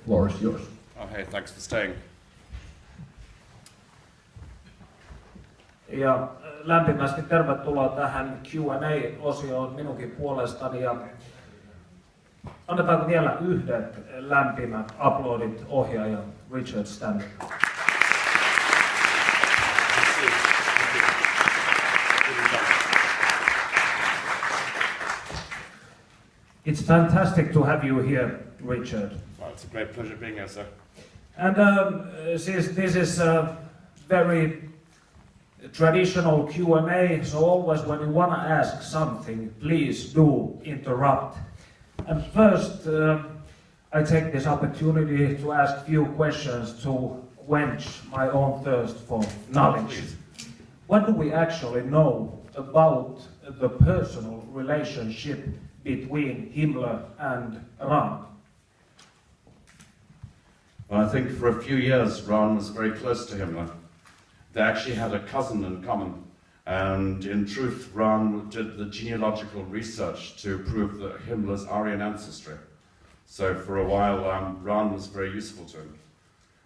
floor is yours. Oh, hey, thanks for staying. Ja lämpimästi tervetuloa tähän Q&A-osioon minunkin puolestani. Ja annetaanko vielä yhdet lämpimät aplodit ohjaaja Richard Stanley. It's fantastic to have you here, Richard. Well, it's a great pleasure being here, sir. And since this is a very traditional Q&A, so always when you want to ask something, please do interrupt. And first, I take this opportunity to ask a few questions to quench my own thirst for knowledge. What do we actually know about the personal relationship between Himmler and Rahn? Well, I think for a few years Rahn was very close to Himmler. They actually had a cousin in common, and in truth Rahn did the genealogical research to prove that Himmler's Aryan ancestry. So for a while Rahn was very useful to him.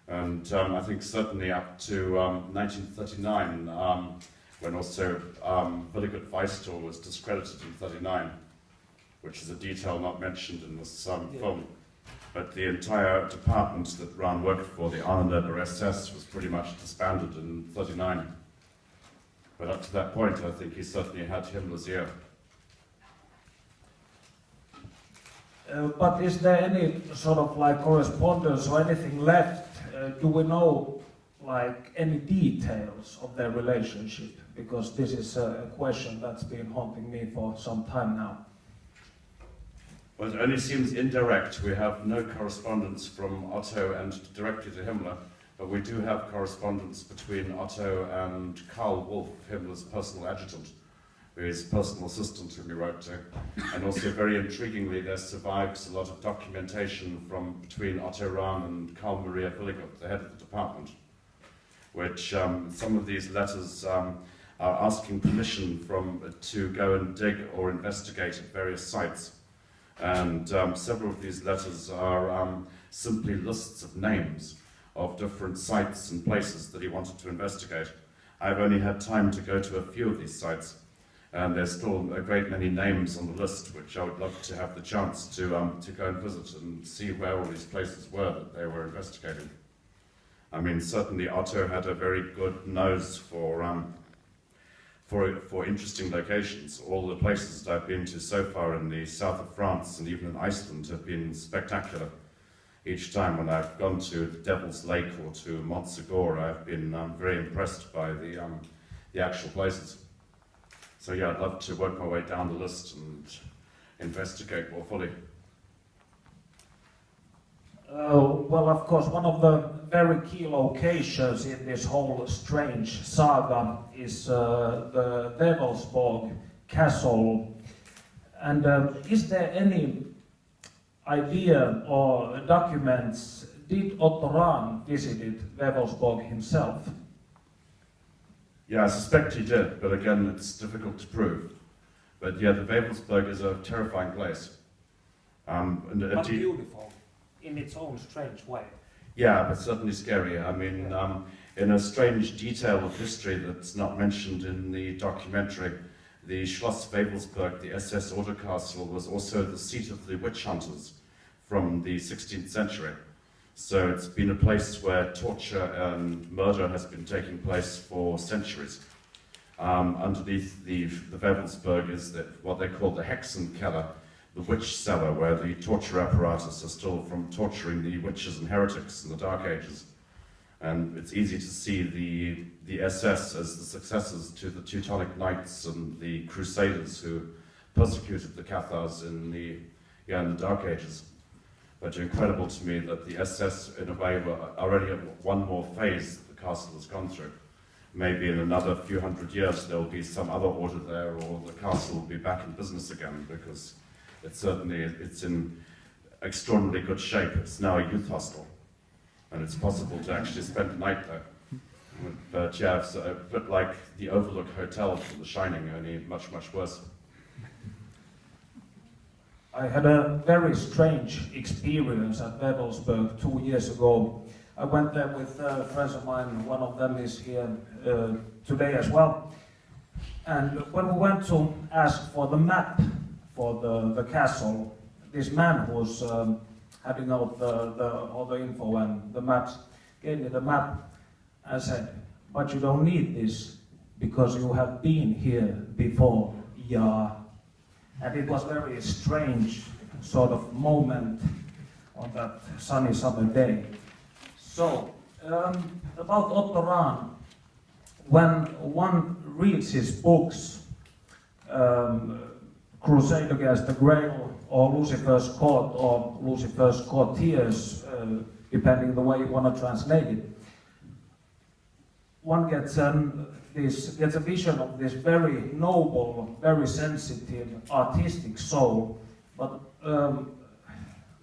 And I think certainly up to 1939, when also Willigott Weistor was discredited in 1939, which is a detail not mentioned in this film. But the entire department that Rahn worked for, the Arnländer SS, was pretty much disbanded in 1939. But up to that point, I think he certainly had Himmler's ear. But is there any sort of like correspondence or anything left? Do we know like any details of their relationship? Because this is a question that's been haunting me for some time now. Well, it only seems indirect. We have no correspondence from Otto and directly to Himmler, but we do have correspondence between Otto and Karl Wolff, Himmler's personal adjutant, his personal assistant whom he wrote to. And also, very intriguingly, there survives a lot of documentation from between Otto Rahn and Karl Maria Willigott, the head of the department, which some of these letters are asking permission to go and dig or investigate at various sites. And several of these letters are simply lists of names of different sites and places that he wanted to investigate. I've only had time to go to a few of these sites, and there's still a great many names on the list which I would love to have the chance to go and visit and see where all these places were that they were investigating. I mean, certainly Otto had a very good nose for interesting locations. All the places that I've been to so far in the south of France and even in Iceland have been spectacular. Each time when I've gone to Devil's Lake or to Montsegur, I've been very impressed by the actual places. So yeah, I'd love to work my way down the list and investigate more fully. Well, of course, one of the very key locations in this whole strange saga is the Wewelsburg Castle. And is there any idea or documents, did Otto Rahn visited Wewelsburg himself? Yeah, I suspect he did, but again, it's difficult to prove. But yeah, the Wewelsburg is a terrifying place. But beautiful in its own strange way. Yeah, but certainly scary. I mean, in a strange detail of history that's not mentioned in the documentary, the Schloss Wewelsburg, the SS Order Castle, was also the seat of the witch hunters from the 16th century. So it's been a place where torture and murder has been taking place for centuries. Underneath the Wewelsburg is what they call the Häkkinen, the witch cellar, where the torture apparatus are still from torturing the witches and heretics in the Dark Ages. And it's easy to see the SS as the successors to the Teutonic Knights and the Crusaders who persecuted the Cathars in the Dark Ages. But incredible to me that the SS, in a way, were already at one more phase that the castle has gone through. Maybe in another few hundred years there will be some other order there, or the castle will be back in business again, because it's in extraordinarily good shape. It's now a youth hostel, and it's possible to actually spend the night there. But yeah, it's a bit like the Overlook Hotel from The Shining, only much, much worse. I had a very strange experience at Webelsburg 2 years ago. I went there with friends of mine, one of them is here today as well. And when we went to ask for the map for the castle, this man who was having out all the info and the maps gave me the map and said, "But you don't need this because you have been here before, yeah." And it was very strange sort of moment on that sunny summer day. So, about Otto Rahn, when one reads his books, Crusade Against the Grail, or Lucifer's Court, or Lucifer's Courtiers, depending the way you want to translate it, one gets a vision of this very noble, very sensitive, artistic soul. But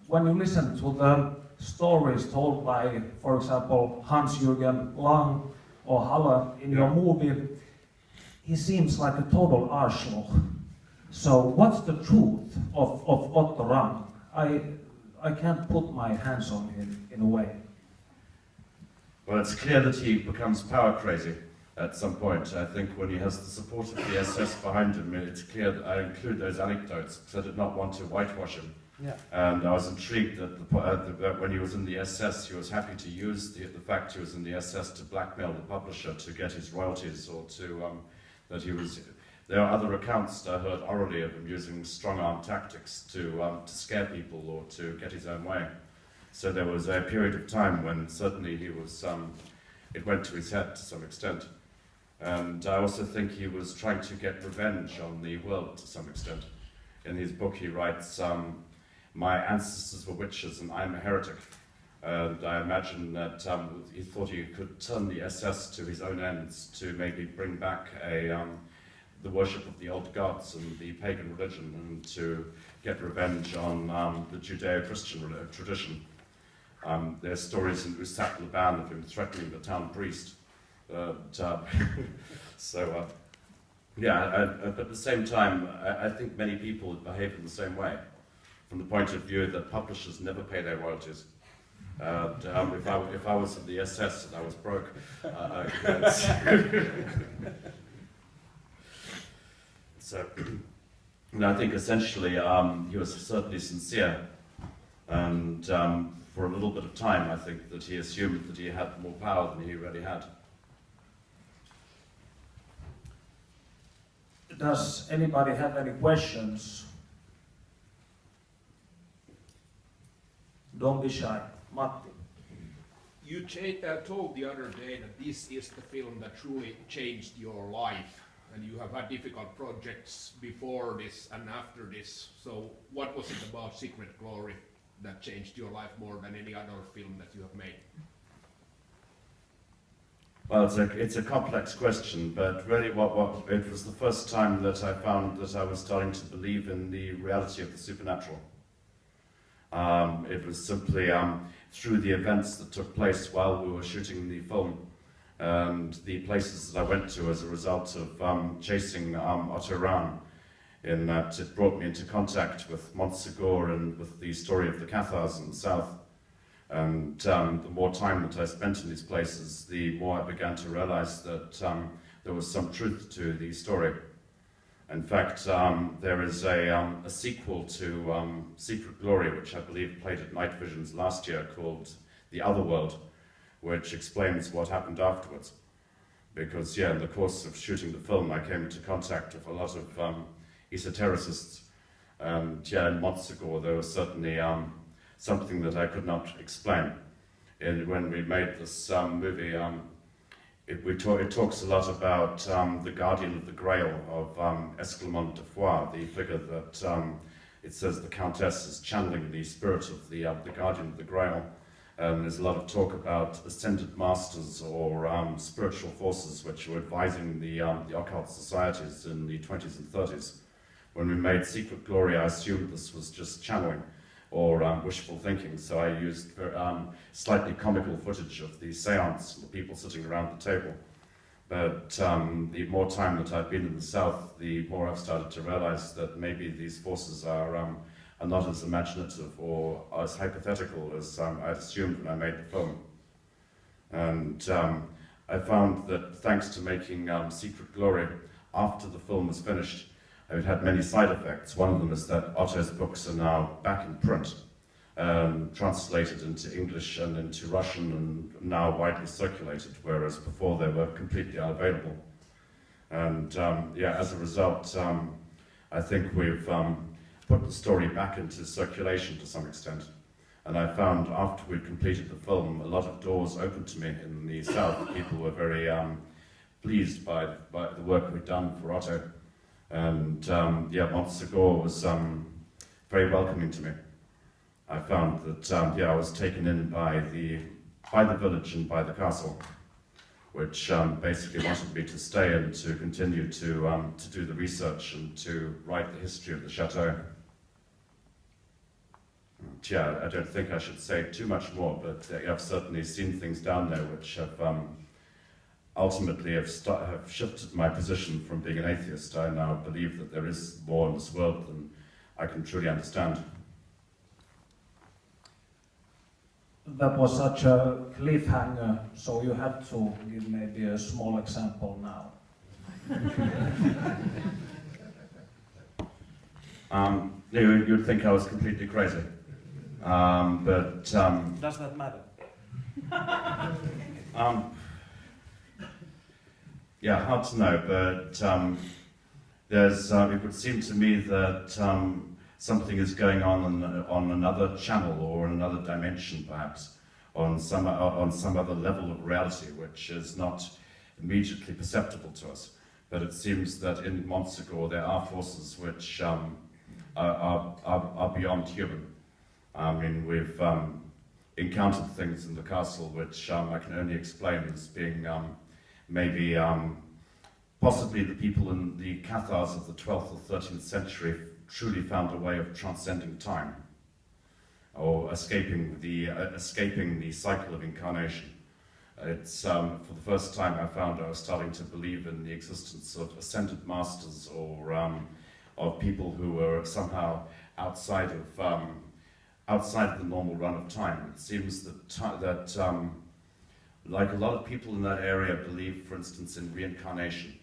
when you listen to the stories told by, for example, Hans-Jürgen Lang or Halle in your movie, he seems like a total arschloch. So what's the truth of Otto Rahn? I can't put my hands on him in a way. Well, it's clear that he becomes power crazy at some point. I think when he has the support of the SS behind him, it's clear that I include those anecdotes because I did not want to whitewash him. Yeah. And I was intrigued that when he was in the SS, he was happy to use the fact he was in the SS to blackmail the publisher to get his royalties, or to that he was. There are other accounts that I heard orally of him using strong-arm tactics to scare people or to get his own way. So there was a period of time when certainly he was. It went to his head to some extent. And I also think he was trying to get revenge on the world to some extent. In his book he writes, "My ancestors were witches and I'm a heretic." And I imagine that he thought he could turn the SS to his own ends to maybe bring back the worship of the old gods and the pagan religion, and to get revenge on the Judeo-Christian tradition. There's stories in Usat Laban of him threatening the town priest. But at the same time, I think many people behave in the same way, from the point of view that publishers never pay their royalties. If I was in the SS and I was broke, so I think essentially he was certainly sincere, and for a little bit of time I think that he assumed that he had more power than he really had. Does anybody have any questions? Don't be shy. Matti. You told the other day that this is the film that truly changed your life, and you have had difficult projects before this and after this. So what was it about Secret Glory that changed your life more than any other film that you have made? Well, it's a complex question, but really it was the first time that I found that I was starting to believe in the reality of the supernatural. It was simply through the events that took place while we were shooting the film, and the places that I went to as a result of chasing Otto Rahn, in that it brought me into contact with Montsegur and with the story of the Cathars in the south. And the more time that I spent in these places, the more I began to realize that there was some truth to the story. In fact, there is a sequel to Secret Glory, which I believe played at Night Visions last year, called The Other World, which explains what happened afterwards. Because, in the course of shooting the film, I came into contact with a lot of esotericists. And, in Montsegur, there was certainly something that I could not explain. And when we made this movie, it talks a lot about the guardian of the Grail of Esclamont de Foix, the figure that it says the Countess is channeling the spirit of the guardian of the Grail. There's a lot of talk about ascended masters or spiritual forces which were advising the occult societies in the 20s and 30s. When we made Secret Glory, I assumed this was just channeling or wishful thinking, so I used slightly comical footage of the seance, the people sitting around the table. But the more time that I've been in the south, the more I've started to realize that maybe these forces are are not as imaginative or as hypothetical as I'd assumed when I made the film. And I found that thanks to making Secret Glory, after the film was finished, it had many side effects. One of them is that Otto's books are now back in print, translated into English and into Russian, and now widely circulated, whereas before they were completely unavailable. And yeah, as a result, I think we've put the story back into circulation to some extent. And I found after we'd completed the film, a lot of doors opened to me in the South. People were very pleased by the work we'd done for Otto. And yeah, Montsegur was very welcoming to me. I found that yeah, I was taken in by the village and by the castle, which basically wanted me to stay and to continue to do the research and to write the history of the chateau. And yeah, I don't think I should say too much more, but I've certainly seen things down there which have ultimately have shifted my position from being an atheist. I now believe that there is more in this world than I can truly understand. That was such a cliffhanger, so you had to give maybe a small example now. You'd think I was completely crazy, but does that matter? Yeah, hard to know, but there's. It would seem to me that something is going on another channel or in another dimension, perhaps, on some other level of reality, which is not immediately perceptible to us. But it seems that in Montsegur there are forces which are beyond human. I mean, we've encountered things in the castle which I can only explain as being maybe possibly the people in the Cathars of the 12th or 13th century truly found a way of transcending time, or escaping the cycle of incarnation. It's for the first time I found I was starting to believe in the existence of ascended masters, or of people who were somehow outside of the normal run of time. It seems that like a lot of people in that area believe, for instance, in reincarnation.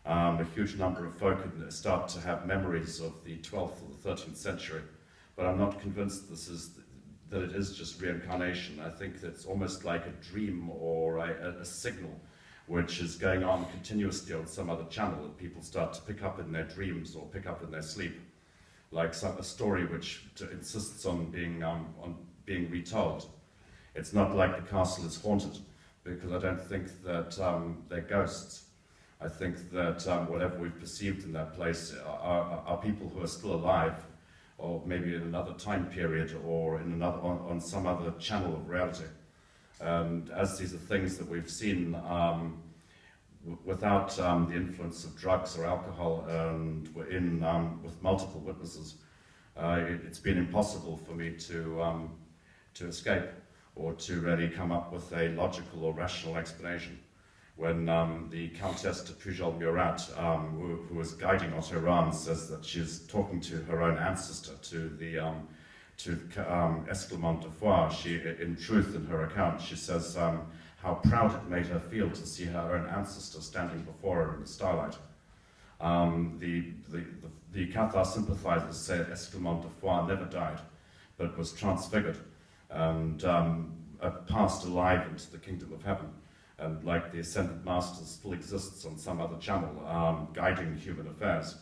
A huge number of folk start to have memories of the 12th or the 13th century, but I'm not convinced that it is just reincarnation. I think it's almost like a dream or a signal which is going on continuously on some other channel that people start to pick up in their dreams or pick up in their sleep, like a story which insists on being retold. It's not like the castle is haunted, because I don't think that they're ghosts. I think that whatever we've perceived in that place are people who are still alive, or maybe in another time period, or in on some other channel of reality. And as these are things that we've seen without the influence of drugs or alcohol, and with multiple witnesses, it's been impossible for me to escape, or to really come up with a logical or rational explanation. When the Countess de Pujol-Murat, who was guiding Otto Rahn, says that she's talking to her own ancestor, to Esclamont de Foix, in truth, in her account, she says how proud it made her feel to see her own ancestor standing before her in the starlight. The Cathar sympathizers say that Esclamont de Foix never died, but was transfigured and passed alive into the kingdom of heaven. And like the Ascended Master still exists on some other channel, guiding human affairs.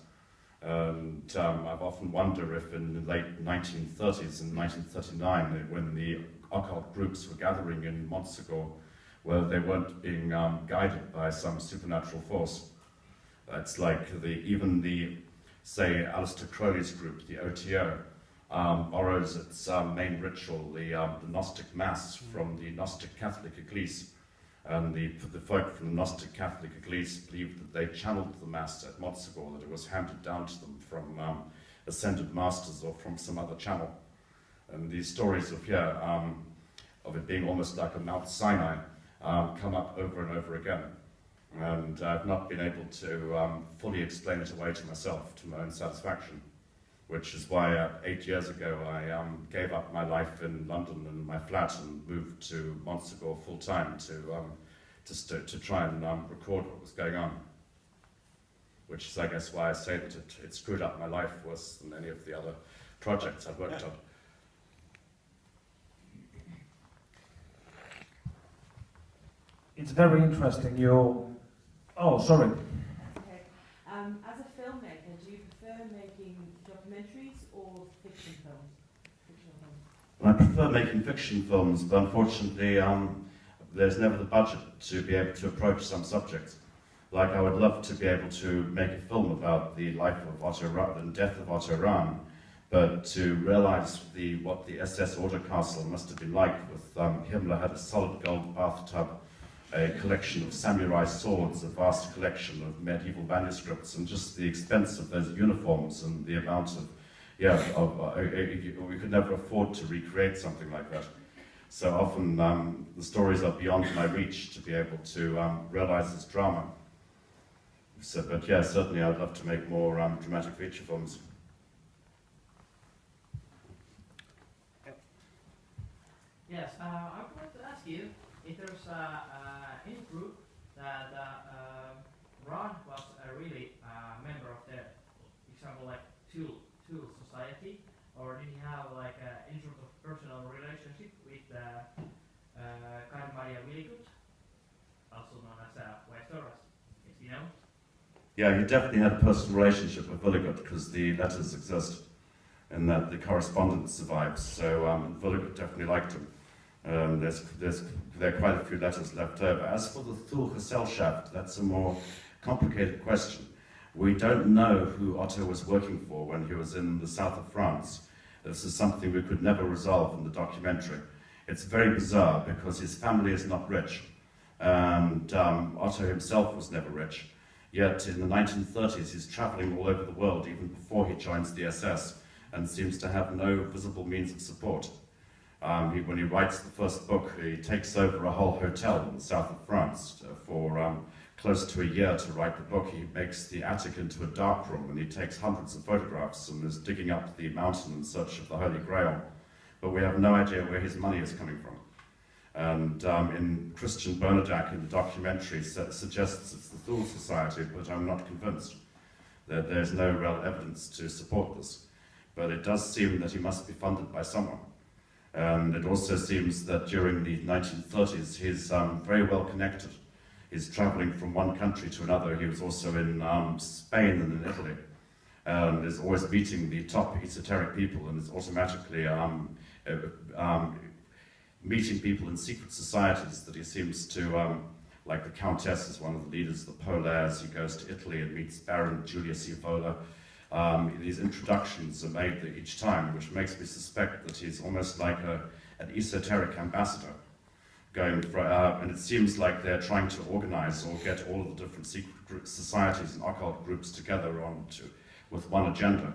And I've often wondered if in the late 1930s, in 1939, when the occult groups were gathering in Montsegur, whether they weren't being guided by some supernatural force. It's like even the, say, Aleister Crowley's group, the OTO, borrows its main ritual, the Gnostic Mass, from the Gnostic Catholic Eglise. And the folk from the Gnostic Catholic Eglise believed that they channeled the Mass at Montsegur, that it was handed down to them from ascended masters or from some other channel. And these stories of here, of it being almost like a Mount Sinai, come up over and over again. And I've not been able to fully explain it away to myself, to my own satisfaction, which is why 8 years ago I gave up my life in London and my flat and moved to Montsegur full time to try and record what was going on. Which is, I guess, why I say that it screwed up my life worse than any of the other projects I've worked on. It's very interesting. Oh, sorry. Okay. As a filmmaker, do you prefer making documentaries or fiction films? Fictional films? I prefer making fiction films, but unfortunately, there's never the budget to be able to approach some subjects. Like, I would love to be able to make a film about the life of Otto Rahn and death of Otto Rahn, but to realize what the SS Order Castle must have been like with Himmler had a solid gold bathtub, a collection of samurai swords, a vast collection of medieval manuscripts, and just the expense of those uniforms and the amount of, we could never afford to recreate something like that. So often the stories are beyond my reach to be able to realize this drama. So, but yeah, certainly I'd love to make more dramatic feature films. Yes, I would like to ask you if there's any proof that Rahn was a really member of the, for example, like Tool Society, or did he have like any sort of personal relationship with Karl Maria Willigut, also known as Westoras, if you know? Yeah, he definitely had a personal relationship with Willigut because the letters exist and that the correspondence survives. So Willigut definitely liked him. There are quite a few letters left over. As for the Thule Gesellschaft, that's a more complicated question. We don't know who Otto was working for when he was in the south of France. This is something we could never resolve in the documentary. It's very bizarre because his family is not rich, and Otto himself was never rich. Yet in the 1930s, he's traveling all over the world, even before he joins the SS, and seems to have no visible means of support. When he writes the first book, he takes over a whole hotel in the south of France for close to a year to write the book. He makes the attic into a dark room, and he takes hundreds of photographs and is digging up the mountain in search of the Holy Grail. But we have no idea where his money is coming from. And in Christian Bernadak in the documentary suggests it's the Thule Society, but I'm not convinced that there's no real evidence to support this. But it does seem that he must be funded by someone. And it also seems that during the 1930s he's very well connected. He's traveling from one country to another. He was also in Spain and in Italy. And is always meeting the top esoteric people and is automatically meeting people in secret societies that he seems to, like the Countess is one of the leaders of the Polaires. He goes to Italy and meets Baron Julius Evola. These introductions are made each time, which makes me suspect that he's almost like an esoteric ambassador. And it seems like they're trying to organize or get all of the different secret societies and occult groups together with one agenda.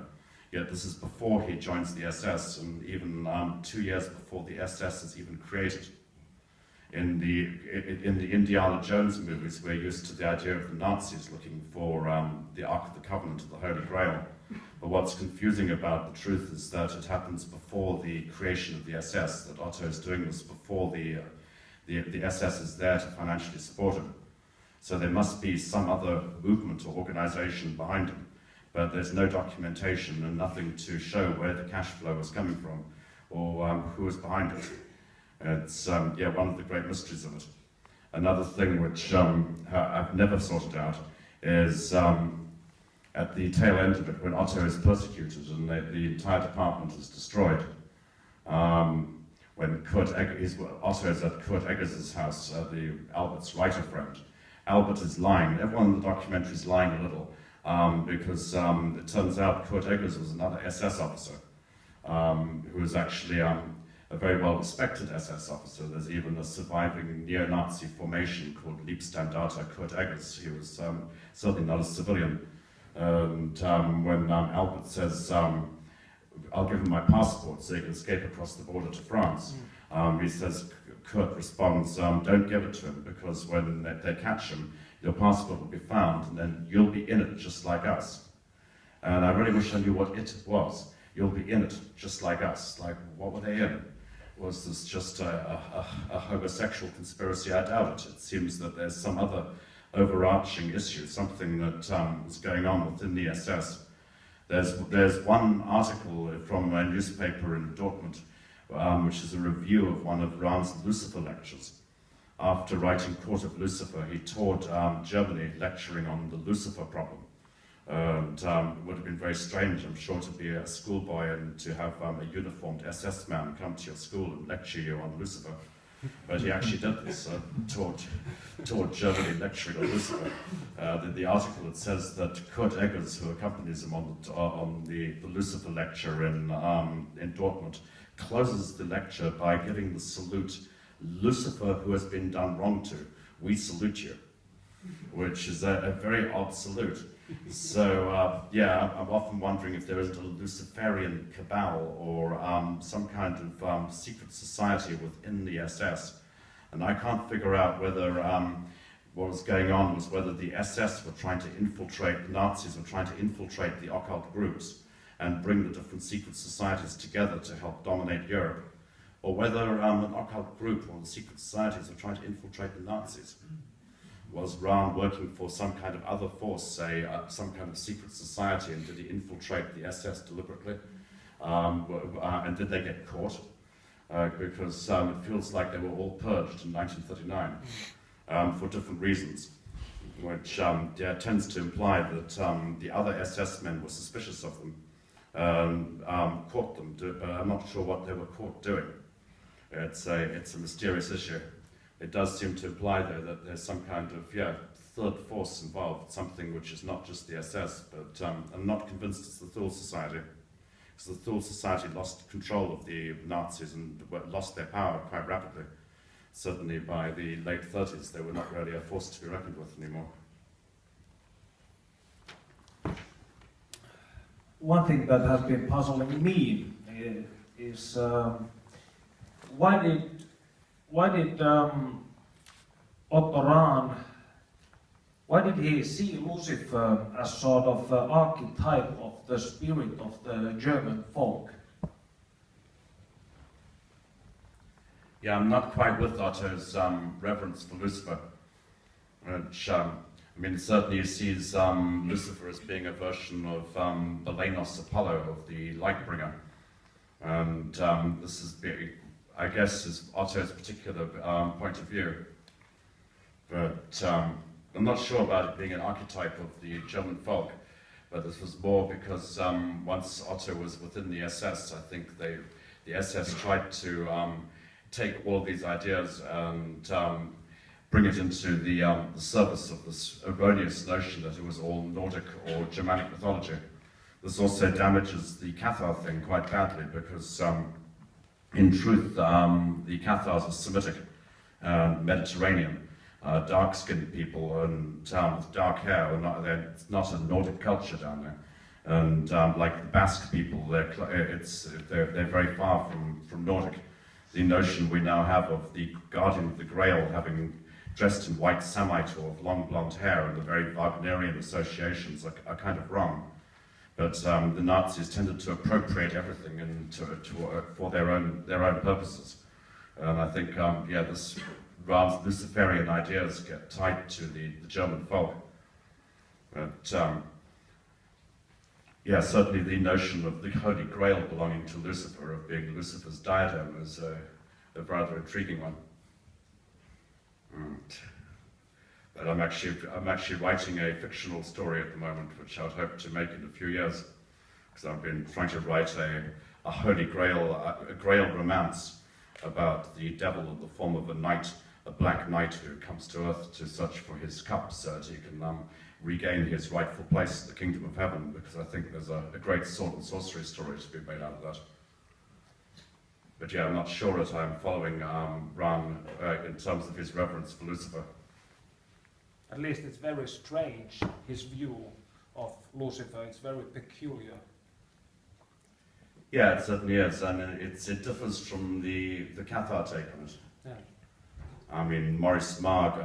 Yet this is before he joins the SS, and even 2 years before the SS is even created. In the Indiana Jones movies, we're used to the idea of the Nazis looking for the Ark of the Covenant of the Holy Grail. But what's confusing about the truth is that it happens before the creation of the SS, that Otto is doing this before the SS is there to financially support him. So there must be some other movement or organization behind him. But there's no documentation and nothing to show where the cash flow is coming from or who is behind it. It's one of the great mysteries of it. Another thing which I've never sorted out is at the tail end of it, when Otto is persecuted and the entire department is destroyed. When Otto is at Kurt Eggers' house, Albert's writer friend. Albert is lying. Everyone in the documentary is lying a little. Because it turns out Kurt Eggers was another SS officer who was actually a very well-respected SS officer. There's even a surviving neo-Nazi formation called Liebstandarte Kurt Eggers. He was certainly not a civilian. And when Albert says, I'll give him my passport so he can escape across the border to France, he says, Kurt responds, don't give it to him, because when they catch him, your passport will be found, and then you'll be in it just like us. And I really wish I knew what it was. You'll be in it, just like us. Like, what were they in? Was this just a homosexual conspiracy? I doubt it. It seems that there's some other overarching issue, something that was going on within the SS. There's one article from a newspaper in Dortmund, which is a review of one of Rahn's Lucifer lectures. After writing Court of Lucifer, he toured Germany lecturing on the Lucifer problem. And it would have been very strange, I'm sure, to be a schoolboy and to have a uniformed SS man come to your school and lecture you on Lucifer. But he actually did this, toured Germany lecturing on Lucifer. The article, it says that Kurt Eggers, who accompanies him on the Lucifer lecture in Dortmund, closes the lecture by giving the salute, "Lucifer, who has been done wrong to, we salute you," which is a very odd salute. So, yeah, I'm often wondering if there isn't a Luciferian cabal or some kind of secret society within the SS. And I can't figure out whether what was going on was whether the SS were trying to infiltrate, the Nazis were trying to infiltrate the occult groups and bring the different secret societies together to help dominate Europe, or whether an occult group or the secret societies were trying to infiltrate the Nazis. Was Rahn working for some kind of other force, say some kind of secret society, and did he infiltrate the SS deliberately? And did they get caught? Because it feels like they were all purged in 1939 for different reasons, which tends to imply that the other SS men were suspicious of them, caught them, but I'm not sure what they were caught doing. It's a mysterious issue. It does seem to imply, though, that there's some kind of, third force involved, something which is not just the SS, but I'm not convinced it's the Thule Society, because the Thule Society lost control of the Nazis and lost their power quite rapidly. Certainly by the late 30s, they were not really a force to be reckoned with anymore. One thing that has been puzzling me is why did Otto Rahn, why did he see Lucifer as sort of archetype of the spirit of the German folk? Yeah, I'm not quite with Otto's reverence for Lucifer, which, I mean, certainly he sees Lucifer as being a version of the Lenos Apollo, of the Lightbringer. And this is, I guess, is Otto's particular point of view. But I'm not sure about it being an archetype of the German folk, but this was more because once Otto was within the SS, I think the SS tried to take all of these ideas and bring it into the service of this erroneous notion that it was all Nordic or Germanic mythology. This also damages the Cathar thing quite badly because in truth, the Cathars are Semitic, Mediterranean, dark-skinned people and with dark hair. It's not a Nordic culture down there. And like the Basque people, they're very far from Nordic. The notion we now have of the Guardian of the Grail having dressed in white samite or with long blonde hair and the very Wagnerian associations are kind of wrong. But the Nazis tended to appropriate everything and for their own purposes. And I think, this Rahn's Luciferian ideas get tied to the German folk. But certainly the notion of the Holy Grail belonging to Lucifer, of being Lucifer's diadem, is a rather intriguing one. But I'm actually writing a fictional story at the moment, which I'd hope to make in a few years, because I've been trying to write a Holy Grail, a Grail romance about the devil in the form of a knight, a black knight who comes to Earth to search for his cup so that he can regain his rightful place in the kingdom of heaven, because I think there's a great sword and sorcery story to be made out of that. But yeah, I'm not sure that I'm following Rahn in terms of his reverence for Lucifer. At least it's very strange, his view of Lucifer. It's very peculiar. Yeah, it certainly is, and it differs from the Cathar take on it. Yeah. I mean, Maurice Marg,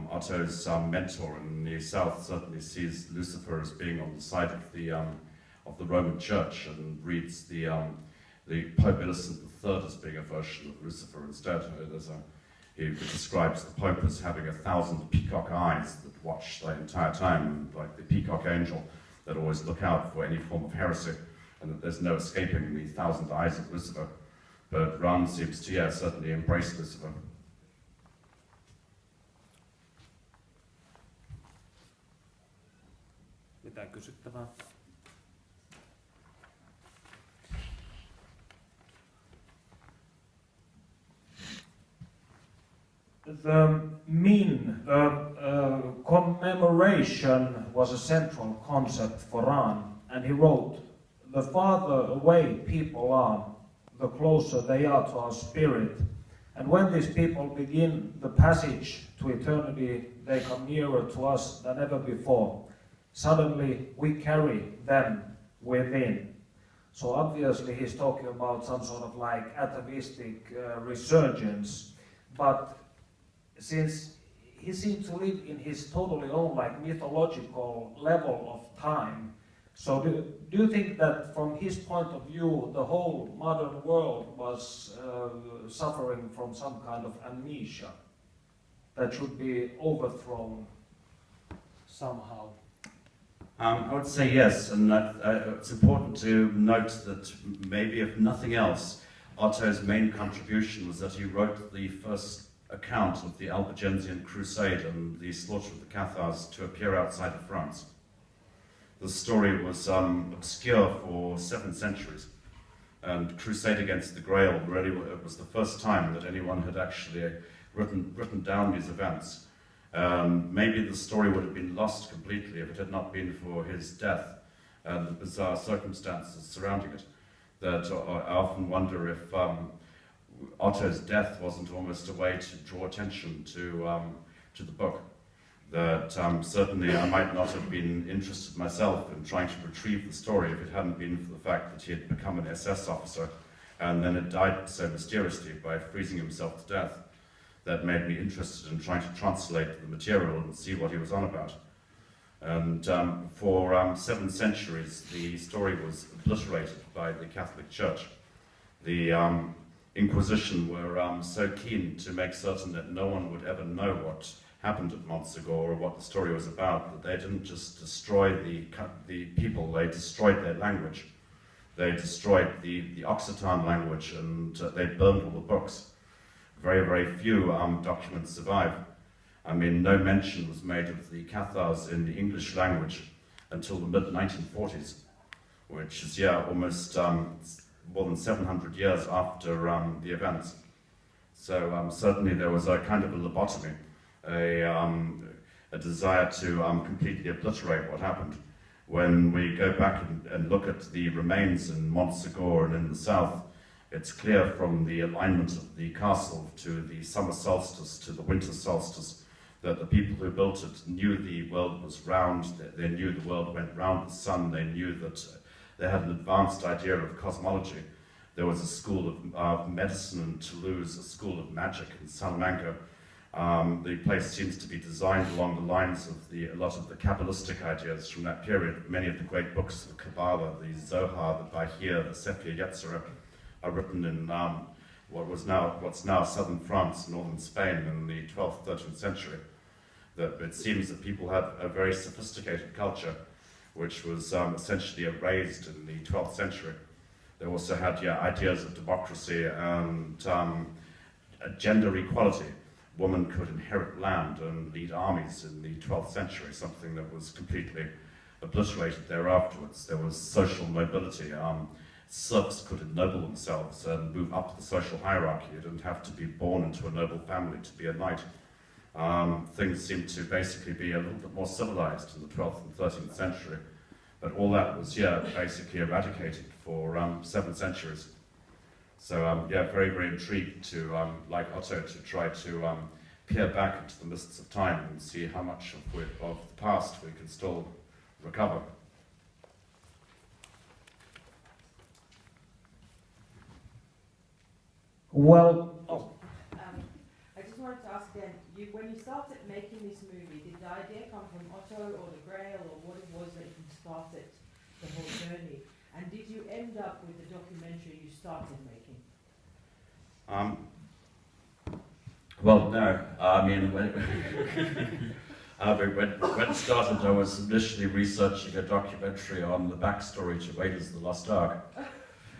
Otto's mentor in the south, certainly sees Lucifer as being on the side of the of the Roman Church and reads the Pope Innocent III as being a version of Lucifer instead. He describes the Pope as having 1,000 peacock eyes that watch the entire time, like the peacock angel that always look out for any form of heresy, and that there's no escaping the 1,000 eyes of Lucifer. But Rahn seems to, certainly embrace Lucifer. Mitään kysyttävää? The commemoration was a central concept for Rahn, and he wrote, "The farther away people are, the closer they are to our spirit, and when these people begin the passage to eternity, they come nearer to us than ever before. Suddenly, we carry them within." So obviously he's talking about some sort of like atavistic resurgence, but since he seemed to live in his totally own like mythological level of time, so do you think that from his point of view the whole modern world was suffering from some kind of amnesia that should be overthrown somehow? I would say yes, and it's important to note that maybe if nothing else, Otto's main contribution was that he wrote the first account of the Albigensian Crusade and the slaughter of the Cathars to appear outside of France. The story was obscure for 7 centuries, and Crusade against the Grail really it was the first time that anyone had actually written down these events. Maybe the story would have been lost completely if it had not been for his death and the bizarre circumstances surrounding it. That I often wonder if Otto's death wasn't almost a way to draw attention to the book. That certainly I might not have been interested myself in trying to retrieve the story if it hadn't been for the fact that he had become an SS officer and then had died so mysteriously by freezing himself to death. That made me interested in trying to translate the material and see what he was on about. And for 7 centuries, the story was obliterated by the Catholic Church. The Inquisition were so keen to make certain that no one would ever know what happened at Montsegur or what the story was about, that they didn't just destroy the people, they destroyed their language. They destroyed the Occitan language and they burned all the books. Very, very few documents survive. I mean, no mention was made of the Cathars in the English language until the mid-1940s, which is, almost more than 700 years after the events. So certainly there was a kind of a lobotomy, a desire to completely obliterate what happened. When we go back and look at the remains in Montsegur and in the south, it's clear from the alignment of the castle to the summer solstice to the winter solstice that the people who built it knew the world was round, they knew the world went round the sun, they knew that they had an advanced idea of cosmology. There was a school of medicine in Toulouse, a school of magic in Salamanca. The place seems to be designed along the lines of a lot of the Kabbalistic ideas from that period. Many of the great books of Kabbalah, the Zohar, the Bahir, the Sefer Yetzirah, are written in what's now southern France, northern Spain in the 12th, 13th century. That it seems that people had a very sophisticated culture, which was essentially erased in the 12th century. They also had ideas of democracy and gender equality. Women could inherit land and lead armies in the 12th century, something that was completely obliterated there afterwards. There was social mobility. Serfs could ennoble themselves and move up the social hierarchy. You didn't have to be born into a noble family to be a knight. Things seemed to basically be a little bit more civilized in the 12th and 13th century. But all that was, basically eradicated for 7 centuries. So, very, very intrigued to, like Otto, to try to peer back into the mists of time and see how much of the past we can still recover. Well, I just wanted to ask then, when you started making this movie, did the idea come from Otto or the Grail, or what it was that you started the whole journey. And did you end up with the documentary you started making? Well, no. I mean, when it started, I was initially researching a documentary on the backstory to Raiders of the Lost Ark.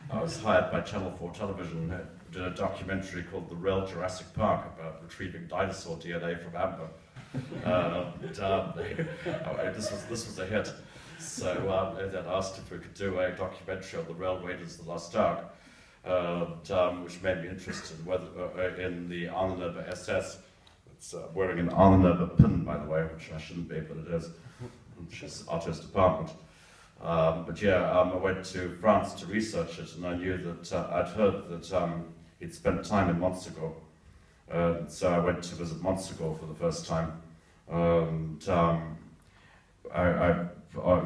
I was hired by Channel 4 Television, did a documentary called The Real Jurassic Park about retrieving dinosaur DNA from amber. This was a hit. So they asked if we could do a documentary on the Real Raiders of the Lost Ark, which made me interested in the Arnhenberg SS. It's wearing an Arnhenberg pin, by the way, which I shouldn't be, but it is, which is Otto's department. But yeah, I went to France to research it, and I knew that I'd heard that he'd spent time in Montsegur. So I went to visit Montsegur for the first time. And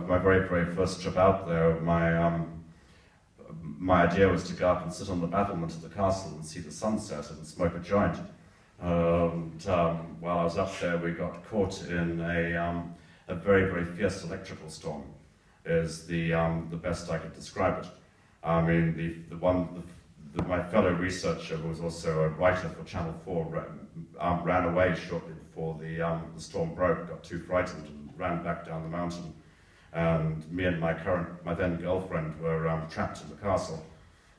my very, very first trip out there, my idea was to go up and sit on the battlement of the castle and see the sunset and smoke a joint. While I was up there, we got caught in a very, very fierce electrical storm. Is the best I could describe it. I mean, my fellow researcher, who was also a writer for Channel 4, ran away shortly before the storm broke, got too frightened and ran back down the mountain. And me and my then girlfriend were trapped in the castle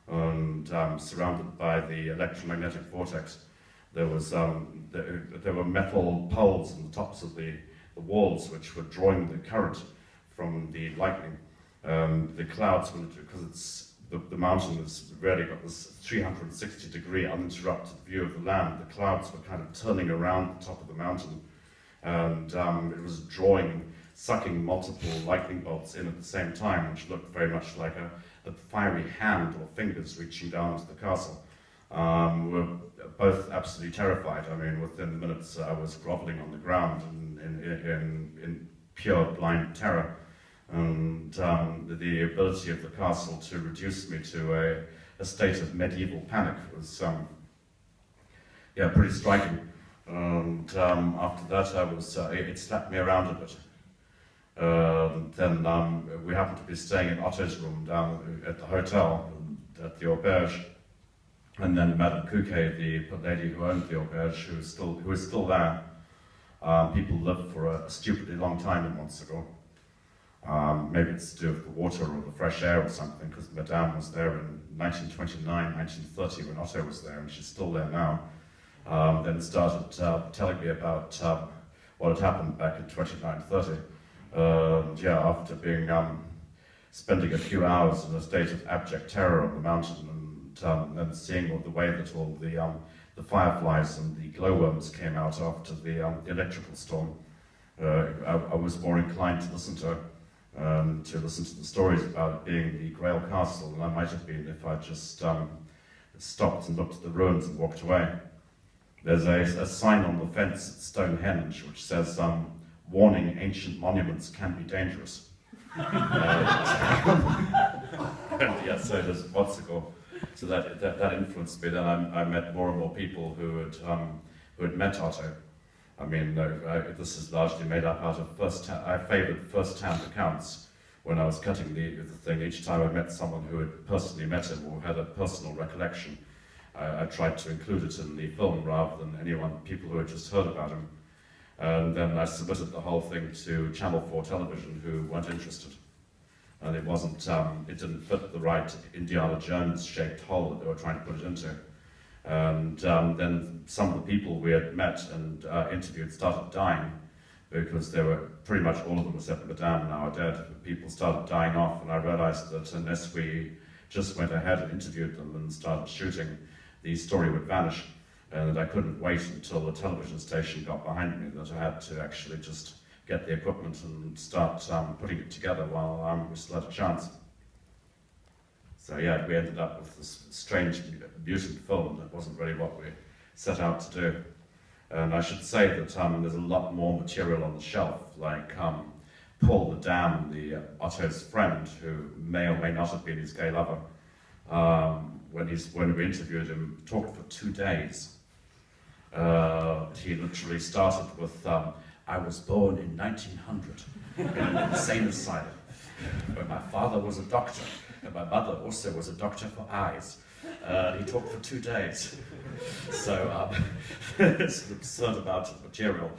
and surrounded by the electromagnetic vortex. There were metal poles on the tops of the walls which were drawing the current from the lightning. The clouds, because the mountain has really got this 360-degree uninterrupted view of the land, the clouds were kind of turning around the top of the mountain, and it was sucking multiple lightning bolts in at the same time, which looked very much like a fiery hand or fingers reaching down into the castle. We were both absolutely terrified. I mean, within minutes I was groveling on the ground in pure blind terror. And the ability of the castle to reduce me to a state of medieval panic was pretty striking. And after that, it slapped me around a bit. Then we happened to be staying in Otto's room down at the hotel, at the auberge. And then Madame Couquet, the lady who owned the auberge, who is still there. People lived for a stupidly long time in Montsegur. Maybe it's to do with the water or the fresh air or something, because Madame was there in 1929, 1930 when Otto was there, and she's still there now. Then started telling me about what had happened back in 2930. After spending a few hours in a state of abject terror on the mountain, and seeing the way that all the fireflies and the glowworms came out after the electrical storm, I was more inclined to listen to the stories about it being the Grail Castle than I might have been if I just stopped and looked at the ruins and walked away. There's a sign on the fence at Stonehenge which says, "Warning, ancient monuments can be dangerous." Yes, so does Montsegur. So that influenced me. Then I met more and more people who had met Otto. I mean, this is largely made up out of I favoured first-hand accounts when I was cutting the thing. Each time I met someone who had personally met him or had a personal recollection, I tried to include it in the film rather than people who had just heard about him. And then I submitted the whole thing to Channel 4 Television, who weren't interested. And it didn't fit the right Indiana Jones-shaped hole that they were trying to put it into. And then some of the people we had met and interviewed started dying, because they were pretty much all of them except Madame now are dead. People started dying off, and I realized that unless we just went ahead and interviewed them and started shooting, the story would vanish. And I couldn't wait until the television station got behind me, that I had to actually just get the equipment and start putting it together while we still had a chance. So yeah, we ended up with this strange mutant film that wasn't really what we set out to do. And I should say that there's a lot more material on the shelf, like Paul the Dam, Otto's friend, who may or may not have been his gay lover. When we interviewed him, talked for 2 days. He literally started with I was born in 1900 in an insane asylum, where my father was a doctor, and my mother also was a doctor for eyes. He talked for 2 days. So it's an absurd amount of material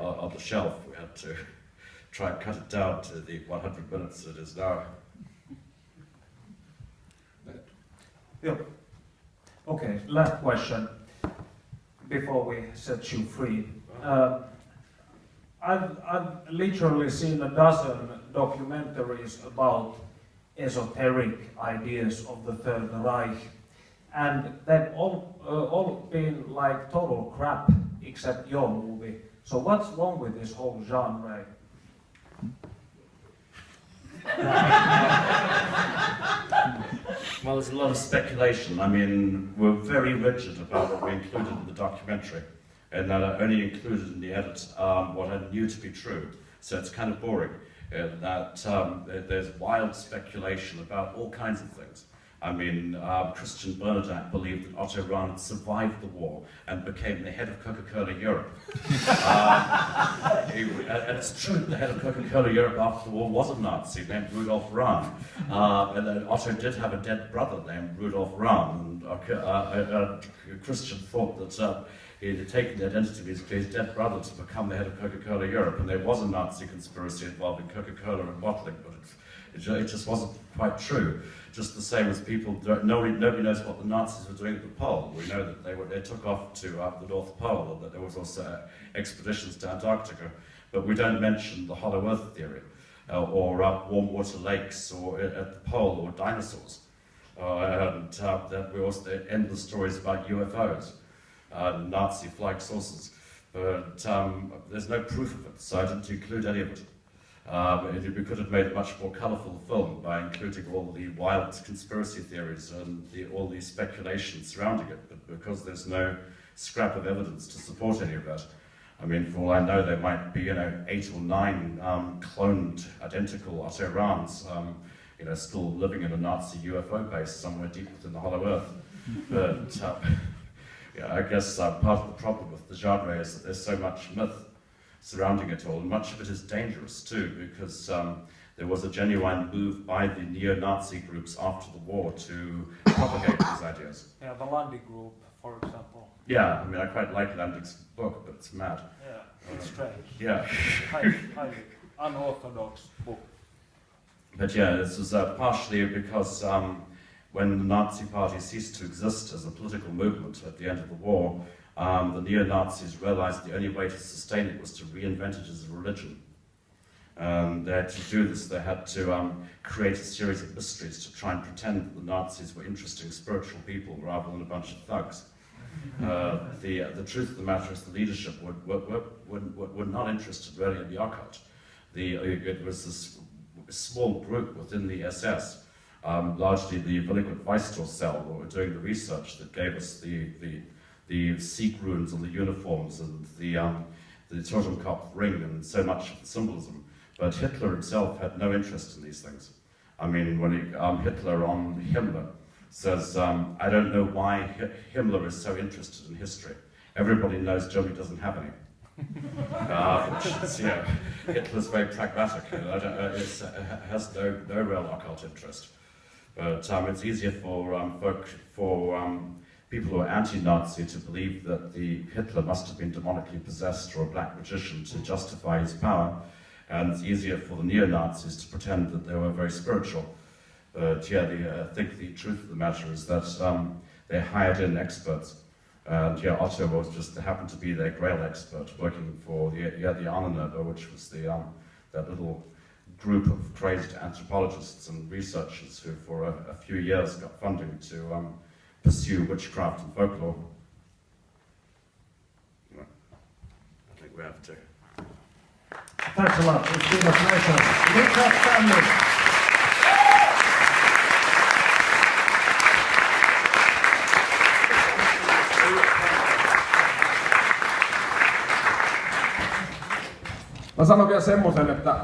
on the shelf. We had to try and cut it down to the 100 minutes it is now. Yeah. Okay, last question before we set you free. I've literally seen a dozen documentaries about esoteric ideas of the Third Reich, and they've all been like total crap except your movie. So what's wrong with this whole genre? Well, there's a lot of speculation. I mean, we're very rigid about what we included in the documentary, and that I only included in the edit what I knew to be true. So it's kind of boring. There's wild speculation about all kinds of things. I mean, Christian Bernadette believed that Otto Rahn had survived the war and became the head of Coca-Cola Europe. And it's true that the head of Coca-Cola Europe after the war was a Nazi named Rudolf Rahn. And then Otto did have a dead brother named Rudolf Rahn. And Christian thought that he had taken the identity of his dead brother to become the head of Coca-Cola Europe. And there was a Nazi conspiracy involving Coca-Cola and bottling, but it just wasn't quite true. Just the same as nobody knows what the Nazis were doing at the pole. We know that they took off to the North Pole, and that there was also expeditions to Antarctica. But we don't mention the Hollow Earth theory, or warm water lakes, or at the pole, or dinosaurs. And that we also end the stories about UFOs, Nazi flag saucers. But there's no proof of it, so I didn't include any of it. We could have made a much more colourful film by including all the wild conspiracy theories and all the speculation surrounding it, but because there's no scrap of evidence to support any of that. I mean, for all I know, there might be, 8 or 9 cloned, identical Otto Rahns, still living in a Nazi UFO base somewhere deep within the Hollow Earth. But yeah, I guess part of the problem with the genre is that there's so much myth surrounding it all, and much of it is dangerous too, because there was a genuine move by the neo-Nazi groups after the war to propagate these ideas. Yeah, the Landi group, for example. Yeah, I mean, I quite like Landig's book, but it's mad. Yeah, it's strange. Yeah. highly unorthodox book. But yeah, this was partially because when the Nazi Party ceased to exist as a political movement at the end of the war, the neo-Nazis realized the only way to sustain it was to reinvent it as a religion. They had to do this, they had to create a series of mysteries to try and pretend that the Nazis were interesting spiritual people rather than a bunch of thugs. The truth of the matter is the leadership were not interested really in the occult. It was this small group within the SS, largely the Delinquent Weistor cell, that were doing the research that gave us the Sikh runes on the uniforms and the Totenkopf ring and so much of the symbolism. But Hitler himself had no interest in these things. I mean, when Hitler on Himmler says, I don't know why Himmler is so interested in history. Everybody knows Germany doesn't have any. Hitler's very pragmatic. It has no real occult interest. But it's easier for people who are anti-Nazi to believe that Hitler must have been demonically possessed or a black magician to justify his power, and it's easier for the neo-Nazis to pretend that they were very spiritual. But yeah, I think the truth of the matter is that they hired in experts, and yeah, Otto was just happened to be their Grail expert, working for the Ahnenerbe, which was that little group of crazed anthropologists and researchers who, for a few years, got funding to pursue witchcraft and folklore. I think we have to. Thanks a lot. It's been a pleasure. Richard Stanley. Mä sanon vielä semmoisen, että